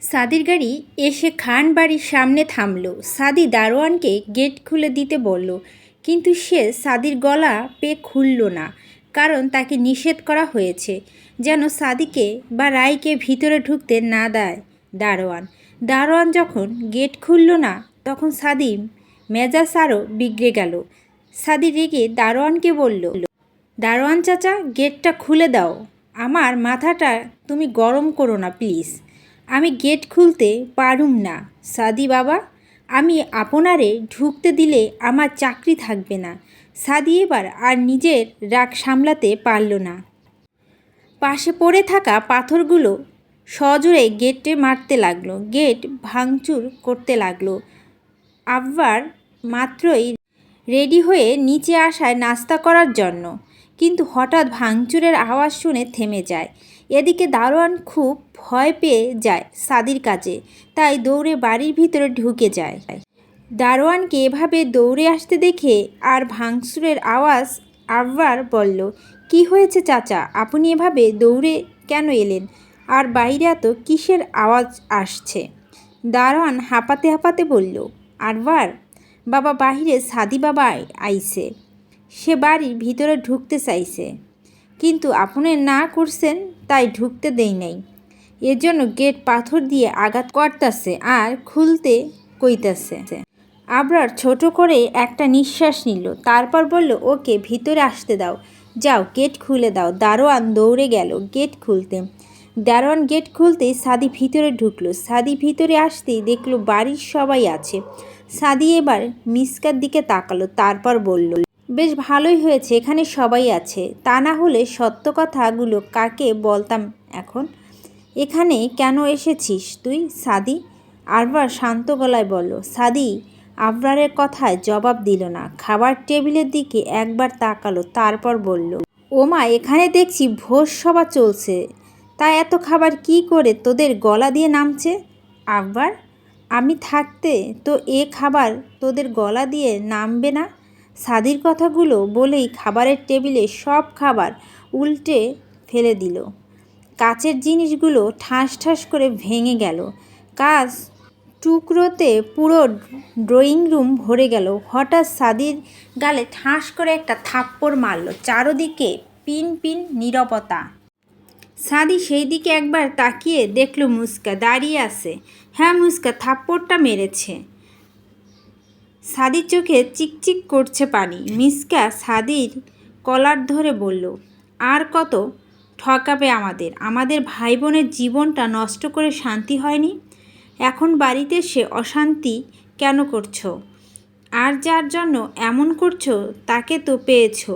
সাদির গাড়ি এসে খান বাড়ির সামনে থামলো। সাদি দারোয়ানকে গেট খুলে দিতে বলল, কিন্তু সে সাদির গলা খুলল না, কারণ তাকে নিষেধ করা হয়েছে যেন সাদিকে বা রায়কে ভিতরে ঢুকতে না দেয় দারোয়ান। দারোয়ান যখন গেট খুলল না, তখন সাদি মেজাজ আরও বিগড়ে গেল। সাদি রেগে দারোয়ানকে বলল, দারোয়ান চাচা, গেটটা খুলে দাও। আমার মাথাটা তুমি গরম করো না প্লিজ। আমি গেট খুলতে পারুম না সাদি বাবা। আমি আপনারে ঢুকতে দিলে আমার চাকরি থাকবে না। সাদি এবার আর নিজের রাগ সামলাতে পারল না। পাশে পড়ে থাকা পাথরগুলো সজোরে গেটে মারতে লাগলো। গেট ভাঙচুর করতে লাগলো। আব্বার মাত্রই রেডি হয়ে নিচে আসায় নাস্তা করার জন্য, কিন্তু হঠাৎ ভাঙচুরের আওয়াজ শুনে থেমে যায়। এদিকে দারোয়ান খুব ভয় পেয়ে যায় সাদির কাছে, তাই দৌড়ে বাড়ির ভিতরে ঢুকে যায়। দারোয়ানকে এভাবে দৌড়ে আসতে দেখে আর ভাঙচুরের আওয়াজ, আব্বার বলল, কি হয়েছে চাচা, আপনি এভাবে দৌড়ে কেন এলেন? আর বাইরে এত কিসের আওয়াজ আসছে? দারোয়ান হাঁপাতে হাঁপাতে বলল, আরবার বাবা, বাহিরে সাদি বাবা আইছে। সে বাড়ির ভিতরে ঢুকতে চাইছে, কিন্তু আপনি না করছেন তাই ঢুকতে দেই নাই। এর জন্য গেট পাথর দিয়ে আঘাত করতেছে আর খুলতে কইতাছে। আবরার ছোট করে একটা নিঃশ্বাস নিল, তারপর বলল, ওকে ভিতরে আসতে দাও, যাও গেট খুলে দাও। দারোয়ান দৌড়ে গেল গেট খুলতে। দারোয়ান গেট খুলতেই সাদি ভিতরে ঢুকলো। সাদি ভিতরে আসতেই দেখলো বাড়ির সবাই আছে। সাদি এবার মিসকার দিকে তাকালো, তারপর বলল, বেশ ভালোই হয়েছে এখানে সবাই আছে, তা না হলে সত্য কথাগুলো কাকে বলতাম এখন। এখানে কেন এসেছিস তুই সাদি? আরবার শান্ত গলায় বলল। সাদি আবরারের কথায় জবাব দিল না, খাবার টেবিলের দিকে একবার তাকালো, তারপর বলল, ওমা, এখানে দেখছি ভোজ সভা চলছে, তা এত খাবার কি করে তোদের গলা দিয়ে নামছে? আবরার, আমি থাকতে তো এ খাবার তোদের গলা দিয়ে নামবে না। সাদির কথাগুলো বলেই খাবারের টেবিলে সব খাবার উল্টে ফেলে দিল। কাচের জিনিসগুলো ঠাস ঠাস করে ভেঙে গেল। কাচ টুকরোতে পুরো ড্রয়িং রুম ভরে গেল। হঠাৎ সাদির গালে ঠাস করে একটা থাপ্পড় মারল। চারদিকে পিন পিন নীরবতা। সাদি সেই দিকে একবার তাকিয়ে দেখল মুস্কা দাঁড়িয়ে আছে। হ্যাঁ, মুস্কা থাপ্পড়টা মেরেছে। সাদির চোখে চিকচিক করছে পানি। মিসকা সাদির কলার ধরে বলল, আর কত ঠকাবে আমাদের? আমাদের ভাই বোনের জীবনটা নষ্ট করে শান্তি হয়নি? এখন বাড়িতে সে অশান্তি কেন করছো? আর যার জন্য এমন করছো তাকে তো পেয়েছো,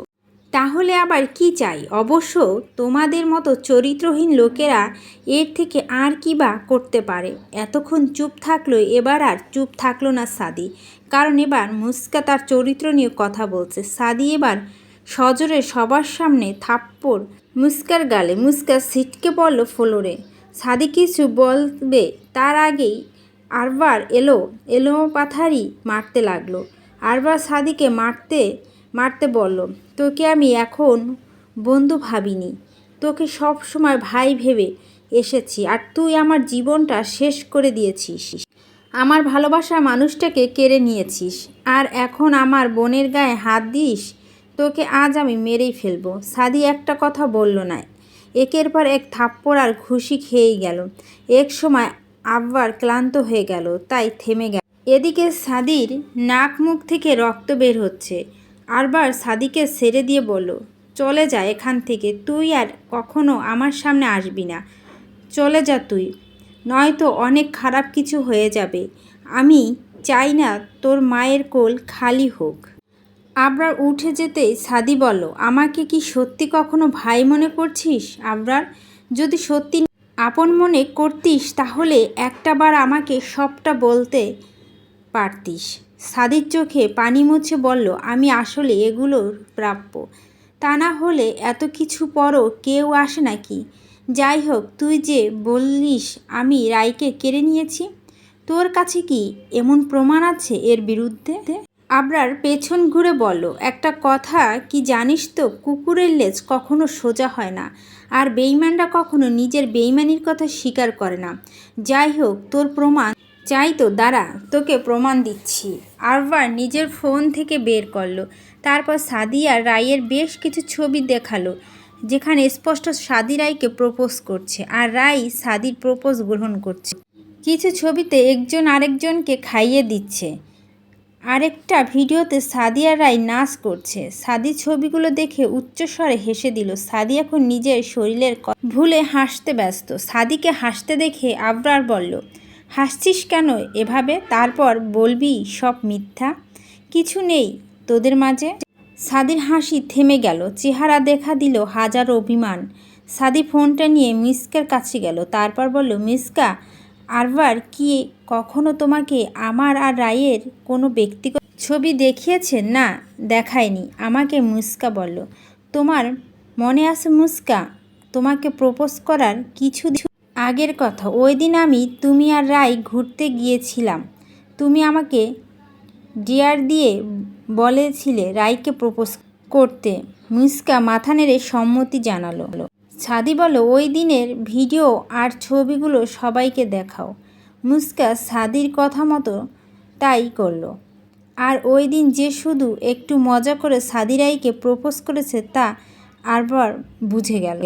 তাহলে আবার কি চাই? অবশ্য তোমাদের মতো চরিত্রহীন লোকেরা এর থেকে আর কি বা করতে পারে? এতক্ষণ চুপ থাকলো, এবার আর চুপ থাকলো না সাদি, কারণ এবার মুস্কা তার চরিত্র নিয়ে কথা বলছে। সাদি এবার সজোরে সবার সামনে থাপ্পড় মুস্কার গালে। মুস্কা ছিটকে পড়ল ফ্লোরে। সাদি কিছু বলবে তার আগেই আরবার এলো পাথারি মারতে লাগলো। আরবার সাদিকে মারতে মারতে বলল, তোকে আমি এখন বন্ধু ভাবিনি, তোকে সব সময় ভাই ভেবে এসেছি, আর তুই আমার জীবনটা শেষ করে দিয়েছিস। আমার ভালোবাসার মানুষটাকে কেড়ে নিয়েছিস, আর এখন আমার বোনের গায়ে হাত দিস। তোকে আজ আমি মেরেই ফেলবো। সাদি একটা কথা বলল না, একের পর এক থাপ্পড় আর ঘুষি খেয়েই গেল। এক সময় আব্বার ক্লান্ত হয়ে গেল, তাই থেমে গেল। এদিকে সাদির নাক মুখ থেকে রক্ত বের হচ্ছে। আরবার সাদিকে ছেড়ে দিয়ে বলল, চলে যা এখান থেকে, তুই আর কখনো আমার সামনে আসবি না। চলে যা তুই, নয়তো অনেক খারাপ কিছু হয়ে যাবে। আমি চাই না তোর মায়ের কোল খালি হোক। আবরার উঠে যেতেই সাদি বলল, আমাকে কি সত্যি কখনো ভাই মনে করছিস? আবরার, যদি সত্যি আপন মনে করতিস তাহলে একটাবার আমাকে সবটা বলতে পারতিস। সাদির চোখে পানি মুছে বলল, আমি আসলে এগুলোর প্রাপ্য, তা না হলে এত কিছু পরও কেউ আসে নাকি? যাই হোক, তুই যে বললিস আমি রায়কে কেড়ে নিয়েছি, তোর কাছে কি এমন প্রমাণ আছে এর বিরুদ্ধে? আবরার পেছন ঘুরে বলল, একটা কথা কি জানিস তো, কুকুরের লেজ কখনো সোজা হয় না, আর বেইমানরা কখনো নিজের বেইমানির কথা স্বীকার করে না। যাই হোক, তোর প্রমাণ চাই তো, দাঁড়া, তোকে প্রমাণ দিচ্ছি। আবরার নিজের ফোন থেকে বের করলো। তারপর সাদি আর রায়ের বেশ কিছু ছবি দেখালো, যেখানে স্পষ্ট সাদি রায়কে প্রপোজ করছে আর রায় সাদির প্রপোজ গ্রহণ করছে। কিছু ছবিতে একজন আরেকজনকে খাইয়ে দিচ্ছে, আরেকটা ভিডিওতে সাদিয়া রায় নাচ করছে। সাদি ছবিগুলো দেখে উচ্চস্বরে হেসে দিল। সাদি এখন নিজের শরীরের ভুলে হাসতে ব্যস্ত। সাদিকে হাসতে দেখে আবরার বলল, হাসছিস কেন এভাবে? তারপর বলবি সব মিথ্যা, কিছু নেই তোদের মাঝে? সাদির হাসি থেমে গেল, চেহারা দেখা দিল হাজারো অভিমান। সাদি ফোনটা নিয়ে মিসকার কাছে গেল, তারপর বলল, মিসকা, আরবার কি কখনো তোমাকে আমার আর রায়ের কোনো ব্যক্তিগত ছবি দেখিয়েছে? না, দেখায়নি আমাকে। মুস্কা বলল, তোমার মনে আছে মুস্কা, তোমাকে প্রপোজ করার কিছু আগের কথা? ওই দিন তুমি আর রায় ঘুরতে গিয়েছিলাম, তুমি আমাকে ডিয়ার দিয়ে বলেছিলে রায়কে প্রপোজ করতে। মুস্কা মাথা নেড়ে সম্মতি জানালো। সাদি বলল, ওই দিনের ভিডিও আর ছবিগুলো সবাইকে দেখাও। মুস্কা সাদির কথা মতো তাই করলো। আর ওই দিন যে শুধু একটু মজা করে সাদি রায়কে প্রপোজ করেছে তা আরবার বুঝে গেল।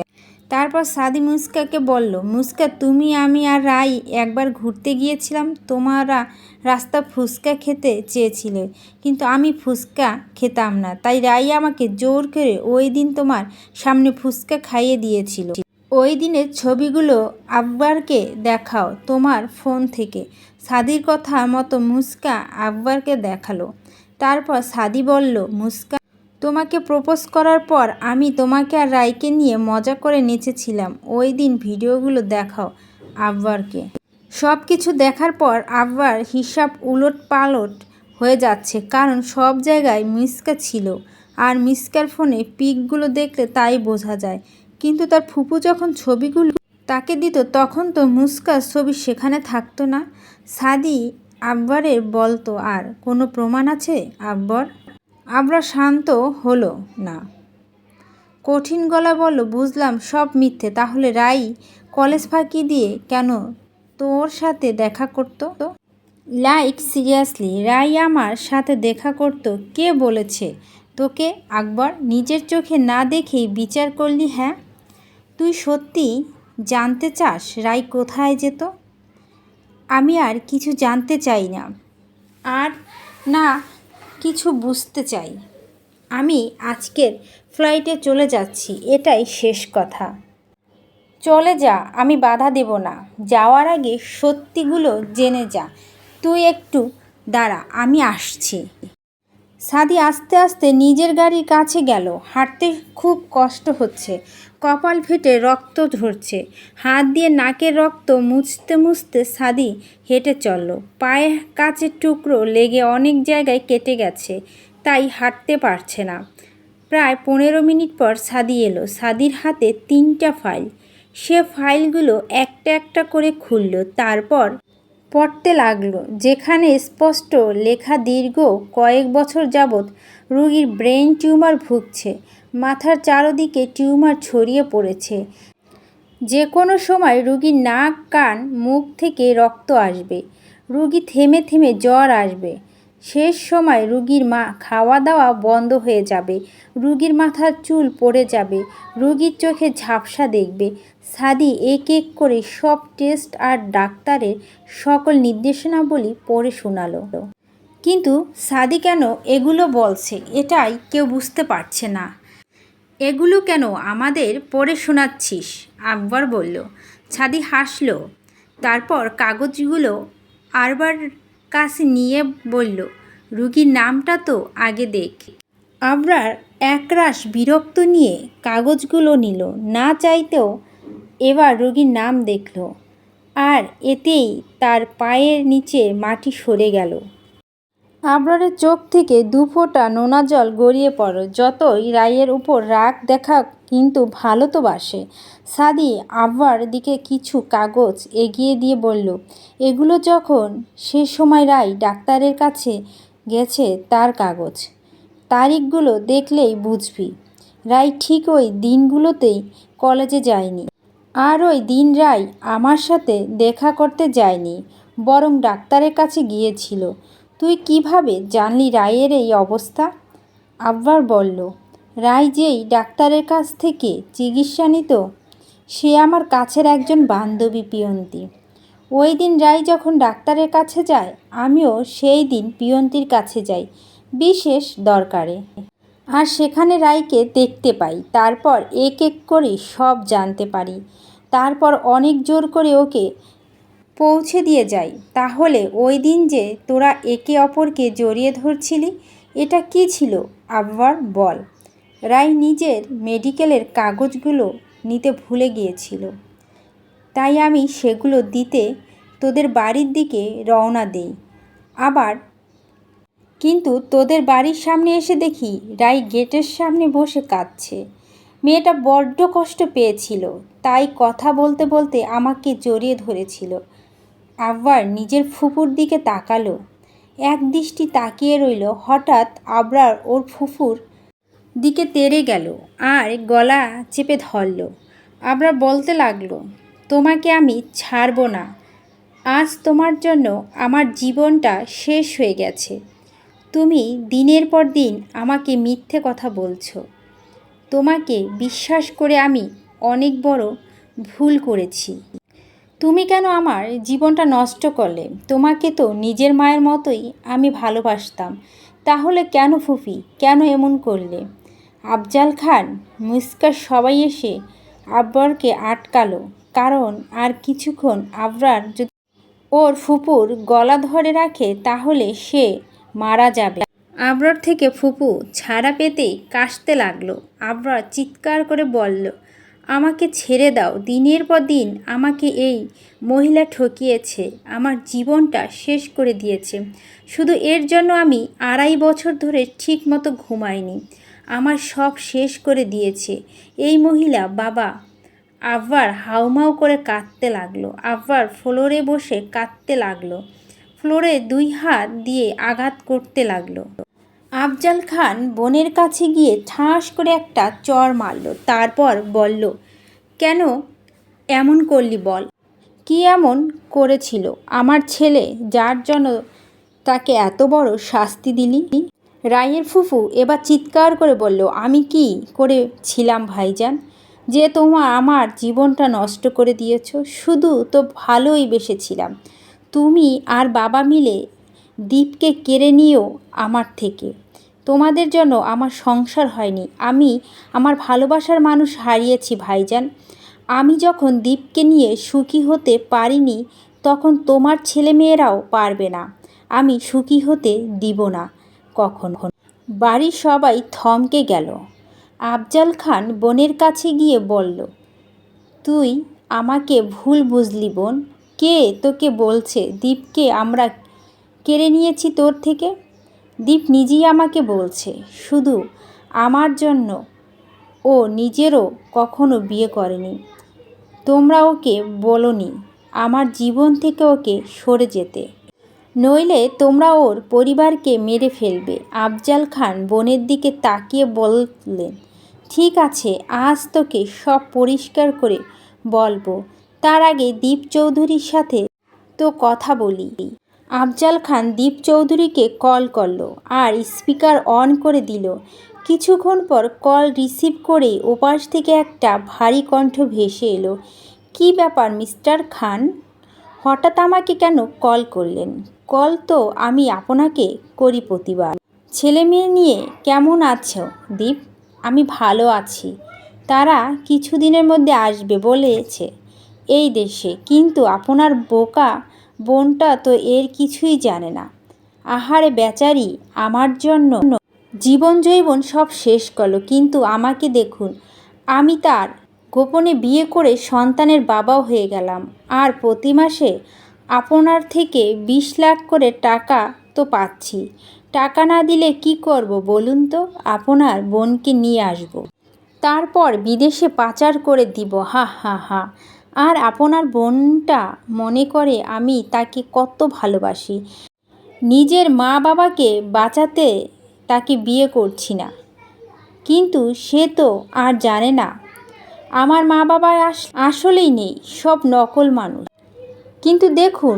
তারপর সাদি মুস্কাকে বলল, মুস্কা, তুমি আমি আর রাই একবার ঘুরতে গিয়েছিলাম, তোমরা রাস্তা ফুচকা খেতে চেয়েছিলে, কিন্তু আমি ফুচকা খেতাম না, তাই রাই আমাকে জোর করে ওই দিন তোমার সামনে ফুচকা খাইয়ে দিয়েছিল। ওই দিনের ছবিগুলো আব্বারকে দেখাও তোমার ফোন থেকে। সাদির কথা মতো মুস্কা আব্বারকে দেখালো। তারপর সাদি বলল, মুস্কা, তোমাকে প্রপোজ করার পর আমি তোমাকে আর রায়কে নিয়ে মজা করে নেচেছিলাম, ওই দিন ভিডিওগুলো দেখাও আব্বারকে। সব কিছু দেখার পর আব্বার হিসাব উলট পালট হয়ে যাচ্ছে, কারণ সব জায়গায় মিসকা ছিল, আর মিসকার ফোনে পিকগুলো দেখলে তাই বোঝা যায়। কিন্তু তার ফুপু যখন ছবিগুলো তাকে দিত তখন তো মুস্কার ছবি সেখানে থাকতো না। সাদি আব্বারের বলতো, আর কোনো প্রমাণ আছে আব্বর? আবরার শান্ত হলো না, কঠিন গলায় বলল, বুঝলাম সব মিথ্যে। তাহলে রাই কলেজ ফাঁকি দিয়ে কেন তোর সাথে দেখা করতো? লাইক সিরিয়াসলি, রাই আমার সাথে দেখা করতো? কে বলেছে তোকে? আকবর, নিজের চোখে না দেখেই বিচার করলি? হ্যাঁ, তুই সত্যি জানতে চাস রাই কোথায় যেত? আমি আর কিছু জানতে চাই না, আর না কিছু বুঝতে চাই। আমি আজকের ফ্লাইটে চলে যাচ্ছি, এটাই শেষ কথা। চলে যা, আমি বাধা দেব না। যাওয়ার আগে সত্যিগুলো জেনে যা। তুই একটু দাঁড়া, আমি আসছি। সাদি আস্তে আস্তে নিজের গাড়ির কাছে গেল। হাঁটতে খুব কষ্ট হচ্ছে, কপাল ফেটে রক্ত ঝরছে। হাত দিয়ে নাকের রক্ত মুছতে মুছতে সাদি হেঁটে চলল। পায়ে কাচের টুকরো লেগে অনেক জায়গায় কেটে গেছে, তাই হাঁটতে পারছে না। প্রায় 15 মিনিট পর সাদি এলো। সাদির হাতে 3টা ফাইল। সে ফাইলগুলো একটা একটা করে খুলল, তারপর পড়তে লাগলো, যেখানে স্পষ্ট লেখা, দীর্ঘ কয়েক বছর যাবৎ রোগীর ব্রেন টিউমার ভুগছে, মাথার চারদিকে টিউমার ছড়িয়ে পড়েছে, যে কোনো সময় রোগীর নাক, কান, মুখ থেকে রক্ত আসবে, রোগী থেমে থেমে জ্বর আসবে, শেষ সময় রোগীর খাওয়া দাওয়া বন্ধ হয়ে যাবে, রোগীর মাথার চুল পড়ে যাবে, রোগীর চোখে ঝাপসা দেখবে। সাদি এক এক করে সব টেস্ট আর ডাক্তারের সকল নির্দেশনাবলী পড়ে শোনালো। কিন্তু সাদি কেন এগুলো বলছে এটাই কেউ বুঝতে পারছে না। এগুলো কেন আমাদের পড়ে শোনাচ্ছিস? আকবর বলল। সাদি হাসল, তারপর কাগজগুলো আরবার কাছে নিয়ে বলল, রুগীর নামটা তো আগে দেখ। আবরার একরাশ বিরক্ত নিয়ে কাগজগুলো নিল, না চাইতেও এবার রোগীর নাম দেখল, আর এতেই তার পায়ের নিচে মাটি সরে গেল। আবরারের চোখ থেকে 2 ফোঁটা নোনা জল গড়িয়ে পড়ল। যতই রায়ের উপর রাগ দেখা, কিন্তু ভালো তো বাসে। সাদি আবরার দিকে কিছু কাগজ এগিয়ে দিয়ে বলল, এগুলো যখন সে সময় রায় ডাক্তারের কাছে গেছে তার কাগজ। তারিখগুলো দেখলেই বুঝবি রাই ঠিক ওই দিনগুলোতেই কলেজে যায়নি। আর ওই দিন রাই আমার সাথে দেখা করতে যায়নি, বরং ডাক্তারের কাছে গিয়েছিল। তুই কিভাবে জানলি রায়ের এই অবস্থা? আব্বার বলল, রাই যেই ডাক্তারের কাছ থেকে চিকিৎসা নিত সে আমার কাছের একজন বান্ধবী পিয়ন্তি। ওই দিন রাই যখন ডাক্তারের কাছে যায় আমিও সেই দিন পিয়ন্তির কাছে যাই বিশেষ দরকারে। আর সেখানে রাইকে দেখতে পাই। তারপর এক এক করে সব জানতে পারি। তারপর অনেক জোর করে ওকে পৌঁছে দিয়ে যাই। তাহলে ওই দিন যে তোরা একে অপরকে জড়িয়ে ধরছিলি এটা কি ছিল আব্বার বল? রাই নিজের মেডিকেলের কাগজগুলো নিতে ভুলে গিয়েছিল, তাই আমি সেগুলো দিতে তোদের বাড়ির দিকে রওনা দেই। আবার কিন্তু তোদের বাড়ির সামনে এসে দেখি রাই গেটের সামনে বসে কাঁদছে। মেয়েটা বড্ড কষ্ট পেয়েছিল, তাই কথা বলতে বলতে আমাকে জড়িয়ে ধরেছিল। আব্বার নিজের ফুপুর দিকে তাকালো, এক দৃষ্টি তাকিয়ে রইল। হঠাৎ আবরার ওর ফুফুর দিকে তেড়ে গেল আর গলা চেপে ধরল। আবরার বলতে লাগলো, তোমাকে আমি ছাড়ব না। আজ তোমার জন্য আমার জীবনটা শেষ হয়ে গেছে। তুমি দিনের পর দিন আমাকে মিথ্যে কথা বলছো। তোমাকে বিশ্বাস করে আমি অনেক বড় ভুল করেছি। তুমি কেন আমার জীবনটা নষ্ট করলে? তোমাকে তো নিজের মায়ের মতোই আমি ভালোবাসতাম। তাহলে কেন ফুফি, কেন এমন করলে? আফজাল খান মুস্কার সবাই এসে আব্বরকে আটকালো, কারণ আর কিছুক্ষণ আবরার যদি ওর ফুপুর গলা ধরে রাখে তাহলে সে মারা যাবে। আবরার থেকে ফুপু ছাড়া পেতেই কাশতে লাগলো। আবরার চিৎকার করে বলল, আমাকে ছেড়ে দাও। দিনের পর দিন আমাকে এই মহিলা ঠকিয়েছে, আমার জীবনটা শেষ করে দিয়েছে। শুধু এর জন্য আমি 2.5 বছর ধরে ঠিক মতো ঘুমাইনি। আমার সব শেষ করে দিয়েছে এই মহিলা। বাবা। আব্বার হাউমাউ করে কাঁদতে লাগলো। আব্বার ফ্লোরে বসে কাঁদতে লাগলো, ফ্লোরে 2 হাত দিয়ে আঘাত করতে লাগলো। আফজাল খান বোনের কাছে গিয়ে ঠাস করে একটা চড় মারল। তারপর বলল, কেন এমন করলি বল? কি এমন করেছিল আমার ছেলে যার জন্য তাকে এত বড় শাস্তি দিলি? রায়ের ফুফু এবার চিৎকার করে বলল, আমি কি করেছিলাম ভাইজান যে আমার জীবনটা নষ্ট করে দিয়েছ? শুধু তো ভালোই বেসেছিলাম। তুমি আর বাবা মিলে দীপকে কেড়ে নিও আমার থেকে। তোমাদের জন্য আমার সংসার হয়নি। আমি আমার ভালোবাসার মানুষ হারিয়েছি ভাইজান। আমি যখন দীপকে নিয়ে সুখী হতে পারিনি তখন তোমার ছেলেমেয়েরাও পারবে না। আমি সুখী হতে দিব না কখনো। বাড়ির সবাই থমকে গেল। আফজাল খান বোনের কাছে গিয়ে বলল, তুই আমাকে ভুল বুঝলি বোন। কে তোকে বলছে দীপকে আমরা কেড়ে নিয়েছি তোর থেকে? দীপ নিজেই আমাকে বলছে। শুধু আমার জন্য, ও নিজেরও কখনো বিয়ে করেনি। তোমরা ওকে বলোনি আমার জীবন থেকে ওকে সরে যেতে, নইলে তোমরা ওর পরিবারকে মেরে ফেলবে। আফজাল খান বোনের দিকে তাকিয়ে বললেন, ঠিক আছে, আজ তোকে সব পরিষ্কার করে বলবো। তার আগে দীপ চৌধুরীর সাথে তো কথা বলি। আফজাল খান দীপ চৌধুরীকে কল করলো আর স্পিকার অন করে দিল। কিছুক্ষণ পর কল রিসিভ করেই ওপাশ থেকে একটা ভারী কণ্ঠ ভেসে এলো, কি ব্যাপার মিস্টার খান? হঠাৎ আমাকে কেন কল করলেন? কল তো আমি আপনাকে করি প্রতিবার। ছেলে মেয়ে নিয়ে কেমন আছো দীপ? আমি ভালো আছি। তারা কিছুদিনের মধ্যে আসবে বলেছে এই দেশে, কিন্তু আপনার বোকা বোনটা তো এর কিছুই জানে না। আহারে বেচারি, আমার জন্য জীবন জৈবন সব শেষ করলো। কিন্তু আমাকে দেখুন, আমি তার গোপনে বিয়ে করে সন্তানের বাবাও হয়ে গেলাম। আর প্রতি মাসে আপনার থেকে 20 লাখ করে টাকা তো পাচ্ছি। টাকা না দিলে কি করব বলুন তো? আপনার বোনকে নিয়ে আসব, তারপর বিদেশে পাচার করে দিব। হা হা হা। আর আপনার বোনটা মনে করে আমি তাকে কত ভালোবাসি। নিজের মা বাবাকে বাঁচাতে তাকে বিয়ে করছি না, কিন্তু সে তো আর জানে না আমার মা বাবা আসলেই নেই, সব নকল মানুষ। কিন্তু দেখুন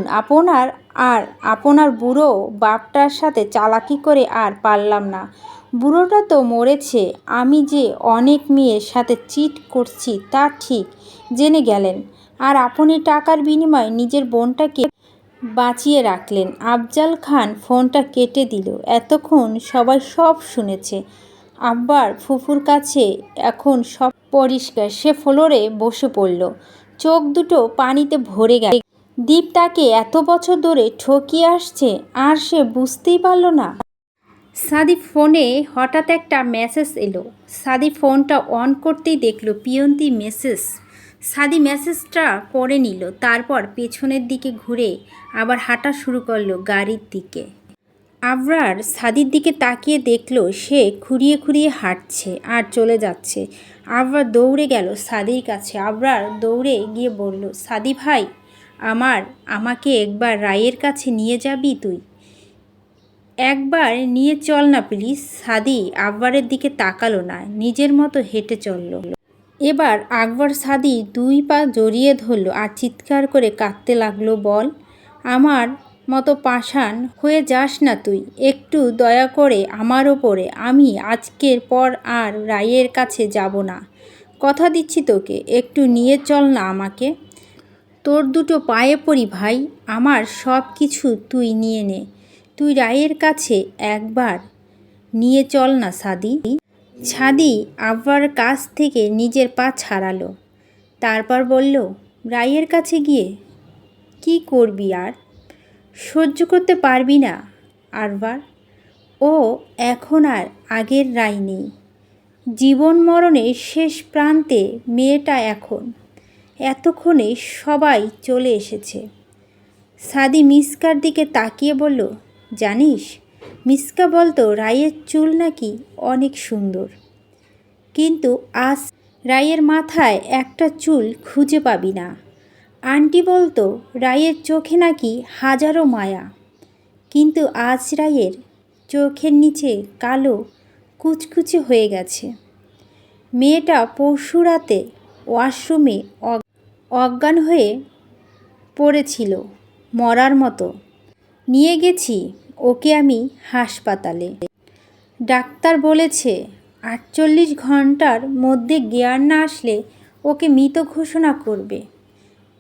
আপনার বুড়ো বাপটার সাথে চালাকি করে আর পারলাম না। বুড়োটা তো মরেছে, আমি যে অনেক মেয়ের সাথে চিট করছি তা ঠিক জেনে গেলেন, আর আপনি টাকার বিনিময়ে নিজের বোনটাকে বাঁচিয়ে রাখলেন। আফজাল খান ফোনটা কেটে দিল। এতক্ষণ সবাই সব শুনেছে। আব্বার ফুফুর কাছে এখন সব পরিষ্কার। সে ফ্লোরে বসে পড়ল, চোখ দুটো পানিতে ভরে গেল। দীপ তাকে এত বছর ধরে ঠকিয়ে আসছে আর সে বুঝতেই পারল না। সাদি ফোনে হঠাৎ একটা মেসেজ এলো। সাদি ফোনটা অন করতেই দেখল পিয়ন্তি মেসেজ। সাদি মেসেজটা পড়ে নিল, তারপর পেছনের দিকে ঘুরে আবার হাঁটা শুরু করলো গাড়ির দিকে। আবরার সাদির দিকে তাকিয়ে দেখল সে খুঁড়িয়ে খুঁড়িয়ে হাঁটছে আর চলে যাচ্ছে। আবরার দৌড়ে গেল সাদির কাছে। আবরার দৌড়ে গিয়ে বলল, সাদি ভাই, আমাকে একবার রায়ের কাছে নিয়ে যাবি তুই? একবার নিয়ে চল না প্লিজ। সাদি আকবরের দিকে তাকালো না, নিজের মতো হেঁটে চলল। এবার আকবর সাদি 2 পা জড়িয়ে ধরল আর চিৎকার করে কাঁদতে লাগলো, বল, আমার মতো পাষাণ হয়ে যাস না তুই, একটু দয়া করে আমার ওপরে। আমি আজকের পর আর রায়ের কাছে যাব না, কথা দিচ্ছি তোকে, একটু নিয়ে চল না আমাকে। তোর দুটো পায়ে পড়ি ভাই, আমার সব কিছু তুই নিয়ে নে, তুই রায়ের কাছে একবার নিয়ে চল না সাদি। সাদি আব্বার কাছ থেকে নিজের পা ছাড়ালো, তারপর বলল, রায়ের কাছে গিয়ে কি করবি আর? সহ্য করতে পারবি না আরবার? ও এখন আর আগের রায় নেই, জীবন মরণের শেষ প্রান্তে মেয়েটা এখন। এতক্ষণে সবাই চলে এসেছে। সাদি মিসকার দিকে তাকিয়ে বলল, জানিস, মিসকা বলতো রায়ের চুল নাকি অনেক সুন্দর, কিন্তু আজ রায়ের মাথায় একটা চুল খুঁজে পাবি না। আন্টি বলতো রায়ের চোখে নাকি হাজারো মায়া, কিন্তু আজ রায়ের চোখের নিচে কালো কুচকুচে হয়ে গেছে। মেয়েটা পরশু রাতে ওয়াশরুমে অজ্ঞান হয়ে পড়েছিল, মরার মতো। নিয়ে গেছি ওকে আমি হাসপাতালে। ডাক্তার বলেছে 48 ঘন্টার মধ্যে জ্ঞান না আসলে ওকে মৃত ঘোষণা করবে।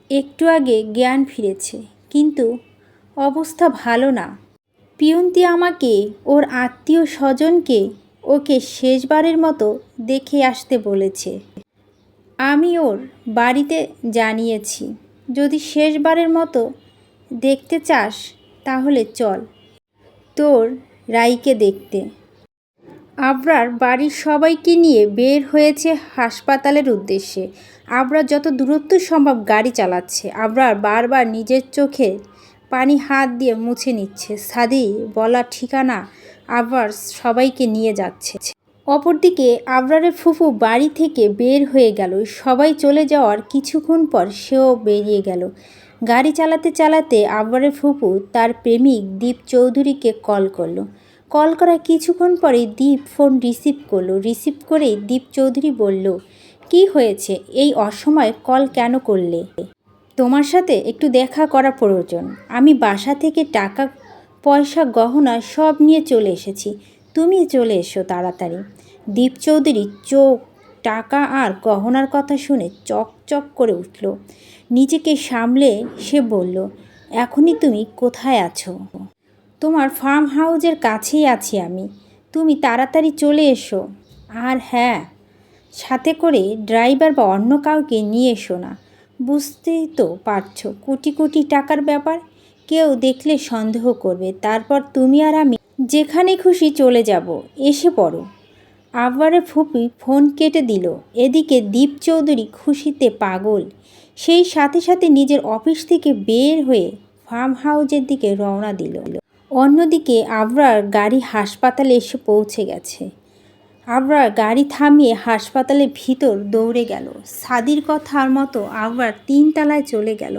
একটু আগে জ্ঞান ফিরেছে, কিন্তু অবস্থা ভালো না। পিয়ন্তি আমাকে ওর আত্মীয় স্বজনকে ওকে শেষবারের মতো দেখে আসতে বলেছে। আমি ওর বাড়িতে জানিয়েছি, যদি শেষবারের মতো দেখতে চাস তাহলে চল তোর রাইকে দেখতে। আবরার বাড়ির সবাইকে নিয়ে বের হয়েছে হাসপাতালের উদ্দেশ্যে। আবরার যত দূরত্ব সম্ভব গাড়ি চালাচ্ছে। আবরার বারবার নিজের চোখে পানি হাত দিয়ে মুছে নিচ্ছে। সাদি বলা ঠিকানা আবরার সবাইকে নিয়ে যাচ্ছে। অপরদিকে আবরারের ফুফু বাড়ি থেকে বের হয়ে গেল। সবাই চলে যাওয়ার কিছুক্ষণ পর সেও বেরিয়ে গেল। গাড়ি চালাতে চালাতে আবরারের ফুফু তার প্রেমিক দীপ চৌধুরীকে কল করলো। কল করার কিছুক্ষণ পরে দীপ ফোন রিসিভ করলো। রিসিভ করেই দীপ চৌধুরী বলল, কি হয়েছে, এই অসময়ে কল কেন করলে? তোমার সাথে একটু দেখা করা প্রয়োজন। আমি বাসা থেকে টাকা পয়সা গহনা সব নিয়ে চলে এসেছি, তুমি চলে এসো তাড়াতাড়ি। দীপ চৌধুরীর চোখ টাকা আর গহনার কথা শুনে চকচক করে উঠল। নিজেকে সামলে সে বলল, এখনই তুমি কোথায় আছো? তোমার ফার্ম হাউসের কাছেই আছি আমি, তুমি তাড়াতাড়ি চলে এসো। আর হ্যাঁ, সাথে করে ড্রাইভার বা অন্য কাউকে নিয়ে এসো না, বুঝতেই তো পারছো কোটি কোটি টাকার ব্যাপার, কেউ দেখলে সন্দেহ করবে, তারপর তুমি আর আমি যেখানে খুশি চলে যাব, এসে পড়ো। আবরারের ফুপি ফোন কেটে দিল। এদিকে দীপ চৌধুরী খুশিতে পাগল। সেই সাথে সাথে নিজের অফিস থেকে বের হয়ে ফার্ম হাউসের দিকে রওনা দিল। অন্যদিকে আবরার গাড়ি হাসপাতালে এসে পৌঁছে গেছে। আবরার গাড়ি থামিয়ে হাসপাতালের ভিতর দৌড়ে গেল। সাদির কথার মতো আবরার 3 তলায় চলে গেল।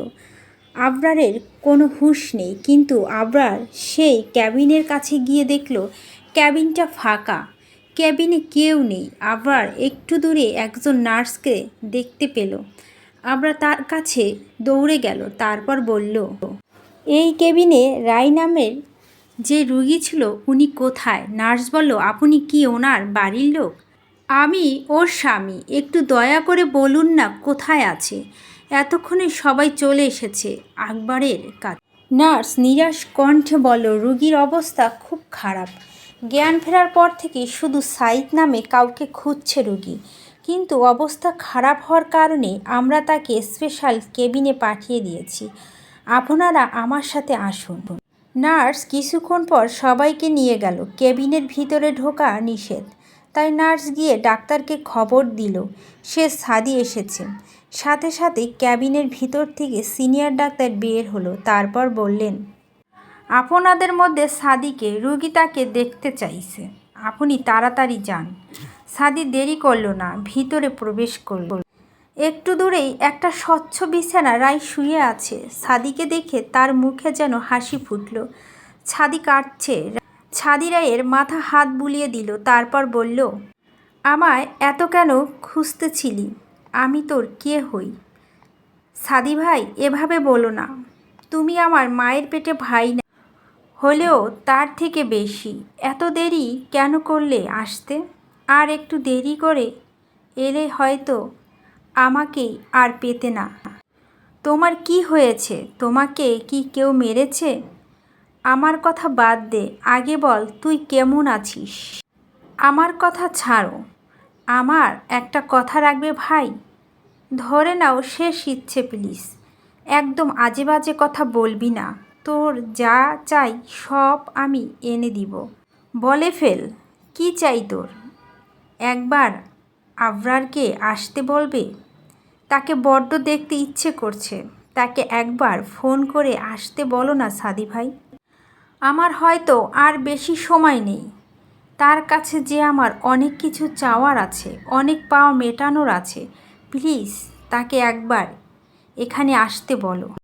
আবরারের কোনো হুঁশ নেই, কিন্তু আবরার সেই ক্যাবিনের কাছে গিয়ে দেখল ক্যাবিনটা ফাঁকা। ক্যাবিনে কেউ নেই। আবরার একটু দূরে একজন নার্সকে দেখতে পেল। আবরার তার কাছে দৌড়ে গেল, তারপর বলল, এই কেবিনে রায় নামের যে রুগী ছিল উনি কোথায়? নার্স বলল, আপনি কি ওনার বাড়ির লোক? আমি ওর স্বামী। একটু দয়া করে বলুন না কোথায় আছে। এতক্ষণে সবাই চলে এসেছে আকবরের কাছে। নার্স নিরাশ কণ্ঠে বলল, রুগীর অবস্থা খুব খারাপ। জ্ঞান ফেরার পর থেকে শুধু সাইদ নামে কাউকে খুঁজছে রুগী, কিন্তু অবস্থা খারাপ হওয়ার কারণে আমরা তাকে স্পেশাল কেবিনে পাঠিয়ে দিয়েছি। আপনারা আমার সাথে আসুন। নার্স কিছুক্ষণ পর সবাইকে নিয়ে গেল। কেবিনের ভিতরে ঢোকা নিষেধ, তাই নার্স গিয়ে ডাক্তারকে খবর দিল সে সাদি এসেছে। সাথে সাথে ক্যাবিনের ভিতর থেকে সিনিয়র ডাক্তার বের হলো। তারপর বললেন, আপনাদের মধ্যে সাদিকে, রুগী তাকে দেখতে চাইছে। আপনি তাড়াতাড়ি যান। সাদি দেরি করল না, ভিতরে প্রবেশ করল। একটু দূরেই একটা স্বচ্ছ বিছানা রায় শুয়ে আছে। সাদিকে দেখে তার মুখে যেন হাসি ফুটল। ছাদি কাটছে। ছাদি রায়ের মাথা হাত বুলিয়ে দিল, তারপর বলল, আমায় এত কেন খুঁজতেছিলি? আমি তোর কে হই? সাদি ভাই, এভাবে বলো না। তুমি আমার মায়ের পেটে ভাই না হলেও তার থেকে বেশি। এত দেরি কেন করলে আসতে? আর একটু দেরি করে এলে হয়তো আমাকে আর পেতে না। তোমার কি হয়েছে? তোমাকে কি কেউ মেরেছে? আমার কথা বাদ দে, আগে বল তুই কেমন আছিস? আমার কথা ছাড়ো। আমার একটা কথা রাখবে ভাই? ধরে নাও শেষ ইচ্ছে, প্লিজ। একদম আজে বাজে কথা বলবি না। তোর যা চাই সব আমি এনে দিব। বলে ফেল, কি চাই তোর? একবার আবরারকে আসতে বলবে? তাকে বড্ড দেখতে ইচ্ছে করছে। তাকে একবার ফোন করে আসতে বলো না সাদি ভাই। আমার হয়তো আর বেশি সময় নেই। তার কাছে যে আমার অনেক কিছু চাওয়ার আছে, অনেক পাওয়া মেটানোর আছে। প্লিজ তাকে একবার এখানে আসতে বলো।